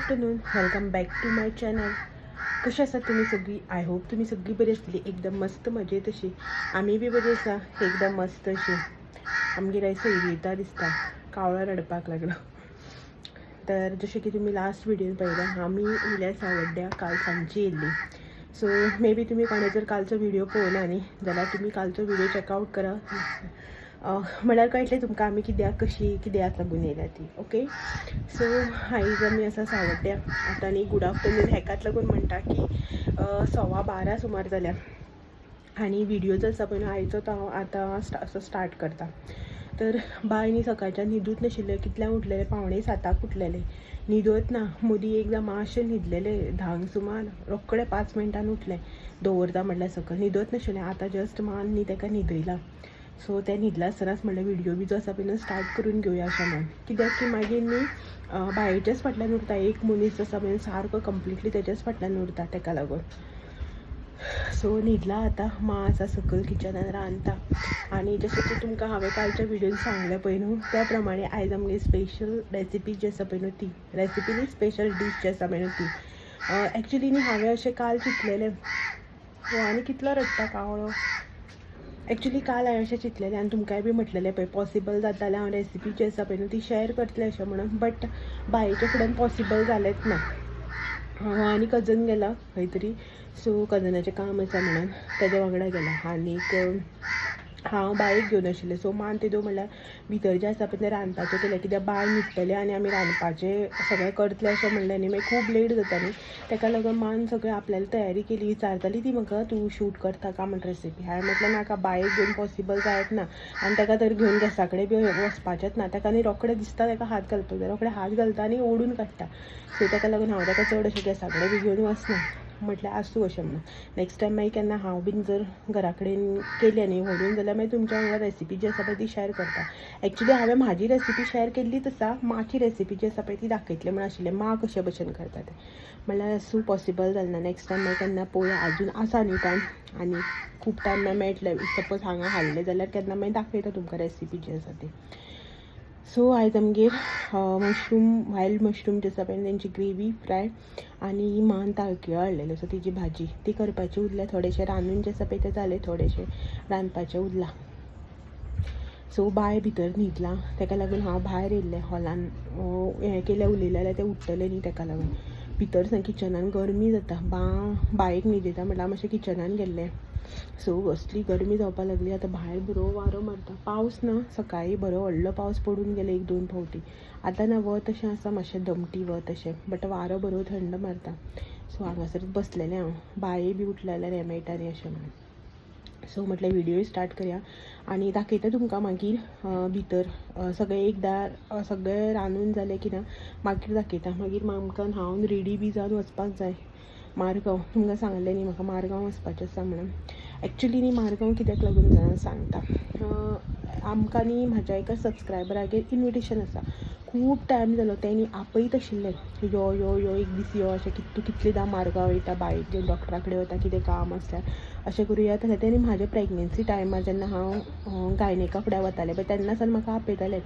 Afternoon, welcome back to my channel. कशा आसा तुम्ही सगळी? आय होप तुम्ही सगळी बरी आसतली, एकदम मस्त मजेत अशी. आमी बी बरी आसा, एकदम मस्त अशी. आमगेर आयज सैरीता दिसता, कावळो रडपाक लागलो. तर जशें की तुम्ही लास्ट व्हिडिओन पळयलें, आमी येयल्या सावड्ड्या काल सांजची येयल्ली. सो मे बी तुम्ही कोणें जर कालचो व्हिडिओ पळोवना न्ही जाल्यार तुम्ही कालचो व्हिडिओ चॅकआउट करा. म्हळ्यार कळटलें तुमकां आमी कित्याक लागून येयल्या ती. ओके, सो आयज आमी आसा सावड्ड्या. आतां न्ही गूड आफ्टरनून हेकाच लागून म्हणटा की 11:15 सुमार जाल्या आनी व्हिडिओ जो आसा पळय न्हू आयचो तो हांव आतां असो स्टार्ट करता. तर बाय न्ही सकाळच्यान न्हिदूच नाशिल्लें. कितल्यांक उठलेलें? 6:45 उठलेलें. न्हिदूच ना, मदीं एकदां मातशें न्हिदलेलें 10 सुमार. रोखडें 5 मिनटान उठलें. दवरता म्हणल्यार सकयल न्हिदूच नाशिल्लें. आतां जस्ट मान न्ही ताका न्हिदयला. सो तें न्हिदला आसतनाच म्हणलें व्हिडिओ बी जो आसा पळय न्हू स्टार्ट करून घेवया अशें म्हणून. कित्याक की मागीर न्ही बायेच्याच फाटल्यान उरता एक मनीस जो आसा पळय सारको कंप्लिटली तेच्याच फाटल्यान उरता, ताका लागून. सो न्हिदला आतां. मा आसा सकयल किचनान रांदता. आनी जशें की तुमकां हांवें कालच्या व्हिडिओन सांगलें पळय न्हू त्या प्रमाणे आयज आमगे स्पेशल रेसिपी जी आसा पळय न्हू ती रेसिपी न्ही स्पेशल डीश जी आसा पळय न्हू ती एक्चुली न्ही हांवें अशें काल चिंतलेलें. आनी कितलो रडटा कावळो. एक्चुली काल हांवें अशें चिंतलेलें आनी तुमकांय बी म्हटलेलें पळय पॉसिबल जाता जाल्यार हांव रेसिपी जी आसा पळय न्हू ती शॅर करतलें अशें म्हणून. बट बायेच्या फुड्यान पॉसिबल जालेंच ना. हांव आनी कजन गेला खंय तरी. सो कजनाचें काम आसा म्हणून तेज्या वांगडा गेला. आनीक हांव बायेक घेवन आशिल्लें. सो मान तेदो म्हणल्यार भितर जें आसा पळय तें रांदपाचें केलें. कित्याक बाय न्हिदतलें आनी आमी रांदपाचें सगळें करतलें अशें म्हणलें न्ही मागीर खूब लेट जाता न्ही. ताका लागून मान सगळें आपल्याली तयारी केली. विचारताली ती म्हाका तूं शूट करता का म्हण रेसिपी. हांवें म्हटलें नाका, बायेक घेवन पॉसिबल जायत ना आनी ताका तर घेवन गॅसा कडेन बी वचपाचेंच ना. ताका न्ही रोखडें दिसता ताका हात घालपाक जाय. रोखडें हात घालता आनी ओडून काडटा. सो ताका लागून हांव ताका चड अशें गॅसा कडेन बी घेवन वचना. म्हटल्यार आसूं अशें म्हणून. नेक्स्ट टायम मागीर केन्ना हांव बीन जर घरा कडेन केलें न्ही व्हडून जाल्यार मागीर तुमच्या वांगडा रेसिपी जी आसा पळय ती शॅर करता. एक्चुली हांवें म्हाजी रेसिपी शॅर केल्लीच आसा. माची रेसिपी जी आसा पळय ती दाखयतलें म्हण आशिल्लें. मा कशे भशेन करता तें म्हणल्यार आसूं पॉसिबल जालें ना. नेक्स्ट टायम मागीर केन्ना पळोवया. आजून आसा न्ही टायम आनी खूब टायम मागीर मेळटलें. सपोज हांगा हाडलें जाल्यार केन्ना मागीर दाखयता तुमकां रेसिपी जी आसा ती. सो आयज आमगेर मशरूम वायल्ड मशरूम जे आसा पळय तेंची ग्रेवी फ्राय आनी मान ताळकिळो हाडलेलो. सो तेजी भाजी ती करपाची उरल्या. थोडेशें रांदून जें आसा पळय तें जालें, थोडेशें रांदपाचें उरलां. सो बाय भितर न्हिदला ताका लागून हांव भायर येयल्लें हॉलान. हें केलें उलयलें जाल्यार तें उठटलें न्ही ताका लागून. भितर सामकी किचनान गरमी जाता. बायेक न्हिदयता म्हणल्यार हांव मातशें किचनान गेल्लें. सो कसली गरमी जावपाक लागली. आतां भायर बरो वारो मारता. पावस ना, सकाळीं बरो व्हडलो पावस पडून गेलो 1-2 फावटी. आतां ना वत अशें आसा मातशें दमटी वत अशें, बट वारो बरो थंड मारता. सो हांगासर बसलेलें हांव. बाये बी उठल्या जाल्यार हें मेळटा न्ही अशें म्हणून. सो म्हटलें व्हिडिओ स्टार्ट करया आनी दाखयता तुमकां मागीर भितर सगळें एकदां सगळें रांदून जालें की ना मागीर दाखयता. मागीर आमकां न्हांवन रेडी बी जावन वचपाक जाय मारगांव. तुमकां सांगलें न्ही म्हाका मारगांव वचपाचें आसा म्हणून. एक्चुली न्ही मारगांव कित्याक लागून जाणा सांगता. आमकां न्ही म्हाज्या एका सबस्क्रायबरागेर इन्विटेशन आसा. खूब टायम जालो तें न्ही आपयत आशिल्लें यो यो यो एक दीस यो अशें. तूं कितलेदां मारगांव वयता बायक घेवन डॉक्टरा कडेन वता कितें काम आसल्यार अशें करून येता. तें न्ही म्हाज्या प्रेग्नन्सी टायमार जेन्ना हांव गायनेका फुड्यान वतालें पळय तेन्ना सावन म्हाका आपयतालें.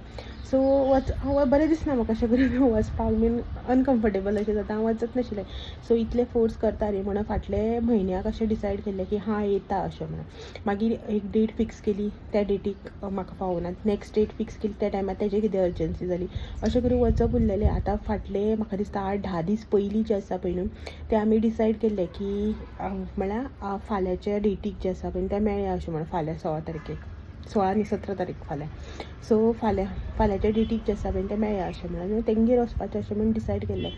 सो बरें दिसना म्हाका अशें करून वचपाक बीन अनकम्फर्टेबल अशें जाता. हांव वचत नाशिल्लें. सो इतलें फोर्स करता न्ही म्हणून फाटले म्हयन्याक अशें डिसायड केल्लें की हां येता अशें म्हणून. मागीर एक डेट फिक्स केली. त्या डेटीक म्हाका फावना. नेक्स्ट डेट फिक्स केली त्या टायमार तेजें कितें अर्जंसी जाली. अशें करून वचप उरलेलें. आतां फाटले म्हाका दिसता 8-10 दीस पयलीं जें आसा पळय न्हू तें आमी डिसायड केल्लें की म्हळ्यार फाल्यांच्या डेटीक जें आसा पळय तें मेळया अशें म्हणून. फाल्यां 16 तारखेक 16 न्ही 17 तारीख फाल्यां. सो फाल्यांच्या डेटीक जें आसा पळय तें मेळया अशें म्हणून तेंगेर वचपाचें अशें म्हणून डिसायड केल्लें.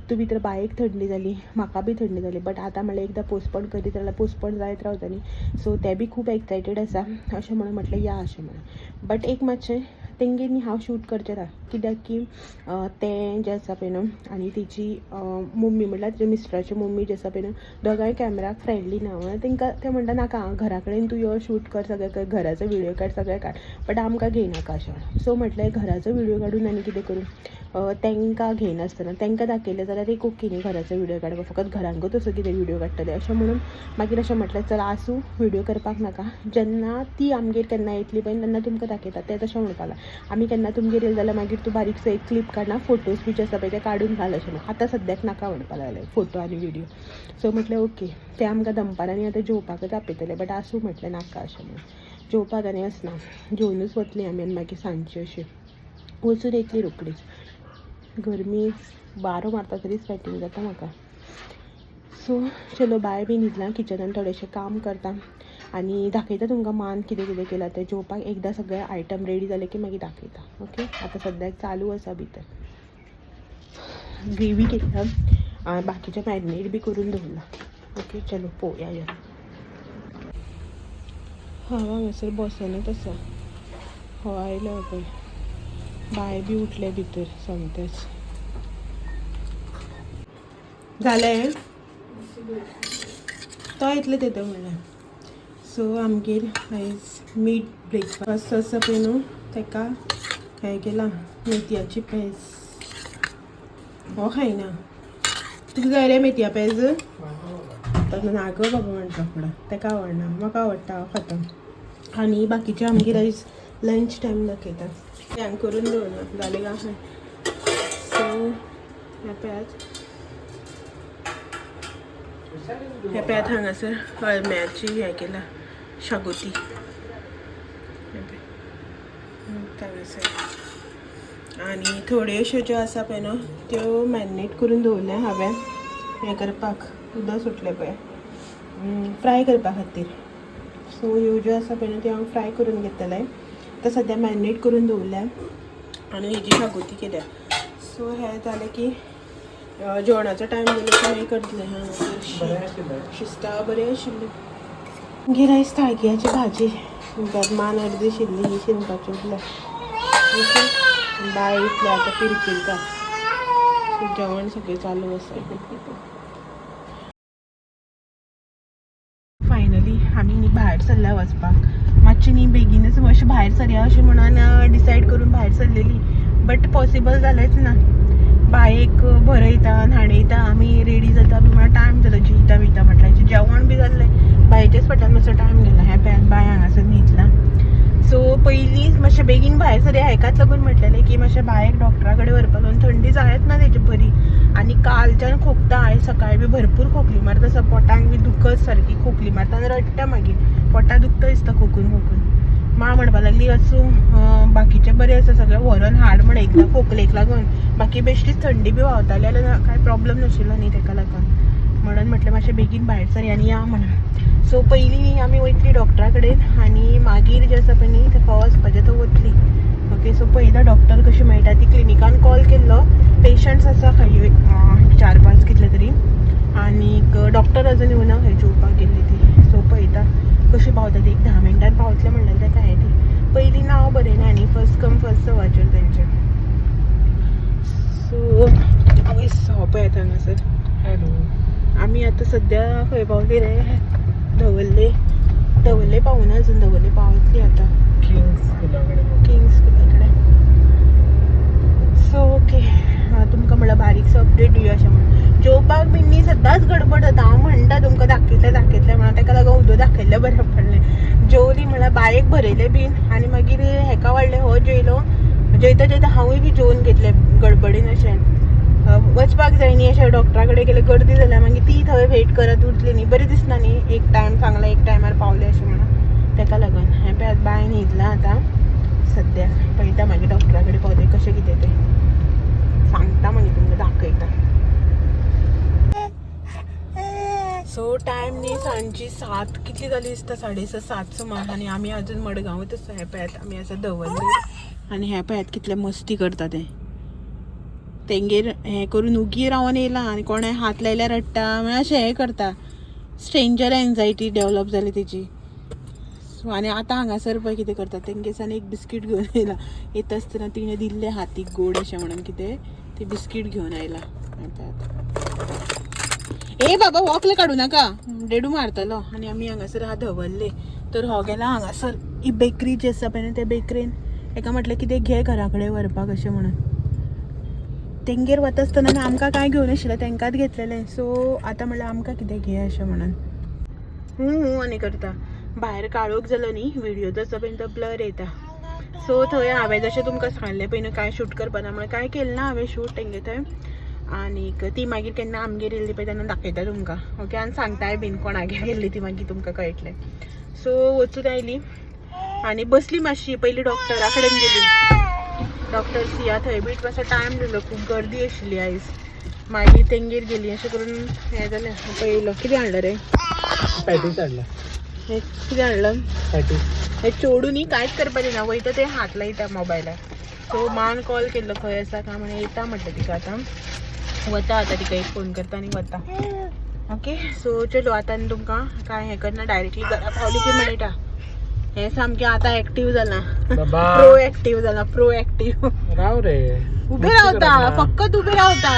तूं भितर बायेक थंडी जाली, म्हाका बी थंडी जाली. बट आतां म्हणलें एकदां पोस्टपोन करीत जाल्यार पोस्टपोन जायत रावता न्ही. सो ते बी खूब एक्सायटेड आसा अशें म्हणून म्हटलें या अशें म्हणून. बट एक मातशें तेंगेर न्ही हांव शूट करचें ना. कित्याक की तें जें आसा पळय न्हू आनी तिची मम्मी म्हणल्यार तिच्या मिस्टराची मम्मी जी आसा पळय न्हू दोगांय कॅमेराक फ्रेंडली ना. म्हणून तेंकां ते म्हणटा नाका घरा कडेन तूं यो शूट कर सगळें घराचो व्हिडिओ काड सगळें काड बट आमकां घेयनाका अशें. सो म्हटलें घराचो व्हिडिओ काडून आनी कितें करूं, तांकां घेयनासतना तांकां दाखयलें जाल्यार एक ओके न्ही घराचो व्हिडिओ काडपाक, फकत घरांकूच असो कितें व्हिडिओ काडटलें अशें म्हणून मागीर अशें म्हटलें चल आसूं व्हिडिओ करपाक नाका, जेन्ना ती आमगेर केन्ना येतली पळय तेन्ना तुमकां दाखयता. तें तशें म्हणपाक लागलें. आमी केन्ना तुमगेर येयलें जाल्यार मागीर तूं बारीकसो एक क्लीप काडना, फोटोज बीच आसा पळय ते काडून घाल अशें म्हणून. आतां सद्याक नाका म्हणपाक लागलें फोटो आनी व्हिडिओ. सो म्हटलें ओके. ते आमकां दनपारांनी आतां जेवपाकच आपयतले बट आसूं म्हटलें नाका अशें म्हणून. जेवपाक आनी वचना, जेवनूच वतलीं आमी आनी मागीर सांजचीं अशीं वचून येतलीं रोखडीच. गरमी वारो मारता तरीच स्वेटींग जाता म्हाका. सो चलो बाय बी न्हिदलां, किचनान थोडेंशें काम करता आनी दाखयता तुमकां मान कितें कितें केलां तें. जेवपाक एकदां सगळे आयटम रेडी जाले की मागीर दाखयता. ओके. आतां सद्याक चालू आसा भितर. ग्रेवी केला, बाकीचें मॅरिनेट बी करून दवरला. ओके चलो पळोवया या. हांव हांगासर बसनूच आसा. हो आयलो पळय, बाय बी उठले भितर सोमतेच. जालें तो येतले तें म्हणलें. सो आमगेर आयज मीट ब्रेकफास्ट आसा पळय न्हू, ताका हें केलां मेथयाची पेज. हो खायना. तुका जाय रे मेथया पेज? ताका नागो बाबा म्हणटा फुडें, ताका आवडना. म्हाका आवडटा, हांव खाता. आनी बाकीचें आमगेर आयज लंच टायम दाखयता. हें करून दवरना जालें काय. सो हे पळयात हांगासर अळम्याची हें केला शागोती. आनी थोड्योश्यो ज्यो आसा पळय न्हू त्यो मॅरिनेट करून दवरल्या हांवें हें करपाक, उदक सुटलें पळय फ्राय करपा खातीर. सो ह्यो ज्यो आसा पळय न्हू त्यो हांव फ्राय करून घेतलें. आतां सद्या मॅरिनेट करून दवरल्या आनी हेजी शागोती केल्या. सो हें जालें की जेवणाचो टायम जालो की मागीर करतलें. शिस्ता बरें आशिल्ली. मागीर आयज ताळकिळ्याची भाजी, मान अर्दी शिल्ली ही शिनपाची उरल्या. बाय उठल्या आतां पिरपिरता. जेवण सगळें चालू आसा. फायनली आमी न्ही भायर सरल्या वचपाक. मातशें न्ही बेगीनच अशें भायर सरया अशें म्हणून डिसायड करून भायर सरलेली बट पॉसिबल जालेंच ना. बायेक भरयता न्हाणयता आमी रेडी जाता म्हणल्यार टायम जालो. जेयता बियता म्हटल्यार जेवण बी जाल्लें. बायच्याच फाटान मातसो टायम गेलो. हें पळयात बाय हांगासर न्हिदला. सो पयलीं मातशें बेगीन भायर सरया हेकाच लागून म्हटलेलें की मातशें बायेक डॉक्टरा कडेन व्हरपाक लागून. थंडी जायत ना तेजी बरी आनी कालच्यान खोंकता. आयज सकाळी बी भरपूर खोंकली मारता आसा. पोटांक बी दुखत सारकी खोंकली मारता आनी रडटा मागीर. पोटा दुखता दिसता खोंकून खोंकून. मा म्हणपा लागली आसूं बाकीचें बरें आसा सगळें व्हरून हाड म्हण एकदां खोंकलेक लागून. बाकी बेश्टीच थंडी बी व्हांवताली जाल्यार कांय प्रॉब्लम नाशिल्लो न्ही ताका लागून. म्हणून म्हटलें मातशें बेगीन भायर सरया आनी या म्हणून. सो पयलीं आमी वयतलीं डॉक्टरा कडेन आनी मागीर जें आसा पळय न्ही तें फावो वचपाचें तो वतली. ओके. सो पळयता डॉक्टर कशी मेळटा ती. क्लिनिकान कॉल केल्लो. पेशंट्स आसा खंय 4-5 कितले तरी आनीक डॉक्टर अजून येवना खंय जेवपाक गेल्ली ती. सो पळयता कशी पावता ती. 10 मिनटान पावतलें म्हणलें तें काय ती. पयलीं नांव बरयना न्ही फर्स्ट कम फर्स्ट सर्वाचेर तेंचें. सो हो पळयात हांगासर. हॅलो. आमी आतां सद्या खंय पावली रे? धवल्ले पावूना अजून. धवल्ले पावतली आतां किंग्स स्कुला कडेन. So okay. तुमकां म्हणल्यार बारीकसो अपडेट दिवया अशें म्हणून. जेवपाक बी न्ही सदांच गडबड जाता. हांव म्हणटा तुमकां दाखयतलें म्हणून ताका लागून उदक दाखयल्लें बरें पडलें. जेवली म्हणल्यार बायेक भरयलें बीन आनी मागीर हेका वाडलें हो जेयलो. जेयता जेयता हांवूय बी जेवन घेतलें गडबडीन अशें. वचपाक जाय न्ही अशें डॉक्टरा कडेन गेलें गर्दी जाल्यार मागीर ती थंय वेट करत उरतली न्ही बरें दिसना न्ही. एक टायम सांगला एक टायमार पावलें अशें म्हणून ताका लागून. हें पळयात बाय न्हिदलां आतां सद्या. पळयता मागीर डॉक्टरा कडेन पावलें कशें कितें तें सांगता मागीर तुमकां दाखयता. सो टायम न्ही सांजची 7 कितली जाली दिसता 6:30 7 सुमार आनी आमी अजून मडगांवूच आसा. हें पळयात आमी आसा धवल्ले आनी हें पळयात कितले मस्ती करता ते. तेंगेर हें करून उगी रावन येयला आनी कोणें हात लायल्यार रडटा म्हळ्यार अशें हें करता. स्ट्रेंजर एन्जायटी डेवलप जाली तेजी. सो आनी आतां हांगासर पळय कितें करता. तेंगे सान एक बिस्कीट घेवन येयला. येता आसतना तिणें दिल्लें हातीक गोड अशें म्हणून कितें ती बिस्कीट घेवन आयला. ए बाबा वॉकला काढू नाका डेडू मारतलो. आणि आम्ही हांगासर हा धवल्ले तर हो गेला हांगासर ही बेकरी जी आसा पळय त्या बेकरीन एका म्हटलं की ते घे घरा कडेन व्हरपाक अशें म्हणून. तेंगेर वता आसतना आमकां काय घेवन आशिल्लें तेंकांच घेतलेलें. सो आतां म्हणल्यार आमकां कितें घे अशें म्हणून आनी करता. भायर काळोख जालो न्ही व्हिडिओ जसो पळय तो ब्लर येता. सो थंय हांवें जशें तुमकां सांगलें पळय न्हू काय शूट करपाना म्हणून काय केलें ना हांवें शूट तेंगे थंय. आनीक ती मागीर केन्ना आमगेर येयल्ली पळय तेन्ना दाखयता तुमकां. ओके आनी सांगताय बीन कोणागेर गेल्ली ती मागीर तुमकां कळटलें. सो वचून आयली आनी बसली मातशी. पयलीं डॉक्टरा कडेन गेली. डॉक्टर सिया थंय बीट मातसो टायम दिलो खूब गर्दी आशिल्ली आयज. मागीर तेंगेर गेली अशें करून हें जालें. पळयलो कितें हाडलें रे पॅटीस हाडला. हें कितें हाडलं पॅटीस हें चोडू न्ही कांयच करपा दिना वयता ते हात लायता मोबायलार. सो मान कॉल केल्लो खंय आसा काय म्हणून येता म्हटलें तिका आतां वता. आतां तिका एक फोन करता आनी वता. ओके सो चलो आतां तुमकां काय हें करना डायरेक्टली घरा पावली की मेळटा. हें सामकें आतां एक्टीव जाला. प्रो एक्टीव जाला प्रो एक्टीव. राव रे उबे रावता फकत उबे रावता.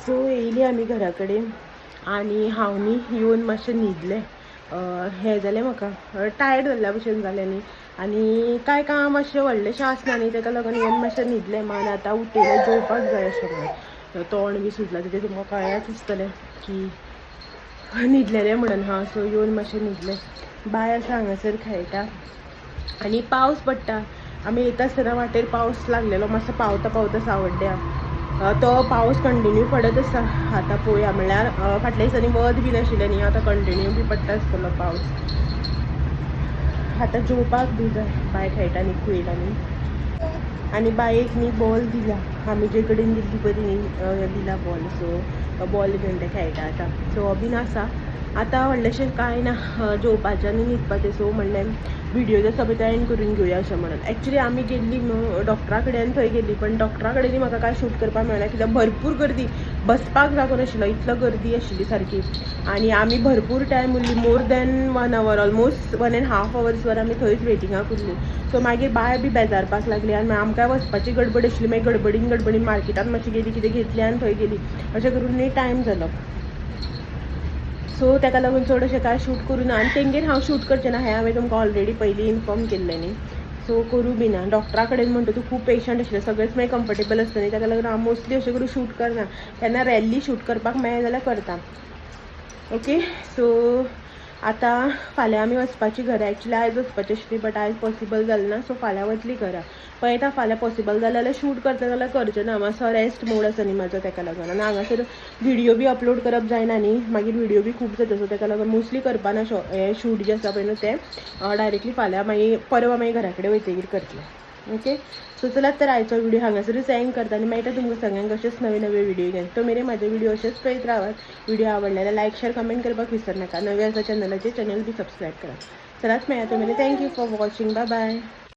सो येयली आमी घरा कडेन आनी हांव न्ही येवन मातशें न्हिदलें. हें जालें म्हाका टायर्ड जाल्ल्या भशेन जालें न्ही आनी कांय काम अशें व्हडलेशें आसना न्ही ताका लागून येवन मातशें न्हिदलें. मान आतां उठयलें जेवपाक जाय अशें म्हणून. तोंड बी सुजलां तेजें तुमकां कळ्ळेंच आसतलें की न्हिदलेलें म्हणून. हां सो येवन मातशें न्हिदलें. बाय आसा हांगासर खेळटा आनी पावस पडटा. आमी येता आसतना वाटेर पावस लागलेलो मातसो पावता पावता सांवड्ड्या. तो पावस कंटिन्यू पडत आसा. आतां पळोवया म्हणल्यार फाटल्या दिसांनी वत बी नाशिल्लें न्ही आतां कंटिन्यू बी पडटा आसतलो पावस. आतां जेवपाक बी जाय. बाय खेळटा न्ही कुयलांनी आनी बायेक न्ही बॉल दिला. आमी जे कडेन दिल्ली बरी दिला बॉल. सो बॉल घेवन ते खेळटा आतां. सो हो बीन आसा. आतां व्हडलेशें कांय ना जेवपाचें आनी न्हिदपाचें. सो म्हणलें व्हिडिओ जो आसा पळय तो एंड करून घेवया अशें म्हणून. एक्चुली आमी गेल्ली न्हू डॉक्टरा कडेन थंय गेल्ली पण डॉक्टरा कडेन म्हाका काय शूट करपाक मेळना कित्याक भरपूर गर्दी. बसपाक जागो नाशिल्लो इतलो गर्दी आशिल्ली सारकी. आनी आमी भरपूर टायम उरली more than 1 hour almost 1.5 hours वर आमी थंयच वेटिंगाक उरली. सो मागीर बाय बी बेजारपाक लागली आनी आमकां वचपाची गडबड आशिल्ली. मागीर गडबडीन मार्केटान मातशी गेली कितें घेतलें आनी थंय गेली. अशें करून न्ही टायम जालो. सो ताका लागून चड अशें कांय शूट करूं ना. आनी तेंगेर हांव शूट करचें ना हें हांवें तुमकां ऑलरेडी पयलीं इन्फॉर्म केल्लें न्ही. सो करूं बी ना. डॉक्टरा कडेन म्हणटा तूं खूब पेशंट आशिल्ले सगळेच मागीर कम्फर्टेबल आसता न्ही ताका लागून हांव मोस्टली अशें करून शूट करना. केन्ना रॅरली शूट करपाक मेळ्ळें जाल्यार करता. ओके सो आतां फाल्यां आमी वचपाची घरा. एक्चुली आयज वचपाची आशिल्ली बट आयज पॉसिबल जालें ना. सो फाल्यां वतली घरा. पळयता फाल्यां पॉसिबल जालें जाल्यार शूट करता जाल्यार करचें ना. मातसो रेस्ट मोड आसा न्ही म्हाजो ताका लागून. आनी हांगासर व्हिडिओ बी अपलोड करप जायना न्ही मागीर व्हिडिओ बी खूब जाता. सो ताका लागून मोस्टली करपाना हें शूट जें आसा पळय न्हू तें डायरेक्टली फाल्यां मागीर परवा मागीर घरा कडेन वयतकीर करतलें. ओके सो चलात तर आयचो व्हिडिओ हांगासरूच एंड करता आनी मेळटा तुमकां सगळ्यांक अशेंच नवे नवे व्हिडिओ घेवन. तो मेरेन म्हाजे व्हिडिओ अशेंच पळयत रावात. व्हिडिओ आवडले जाल्यार लायक शेअर कमेंट करपाक विसरनाका. नवे आसा चॅनल बी सबस्क्रायब करा. चलात मेळया तो मेरेन. Thank you for watching. Bye bye.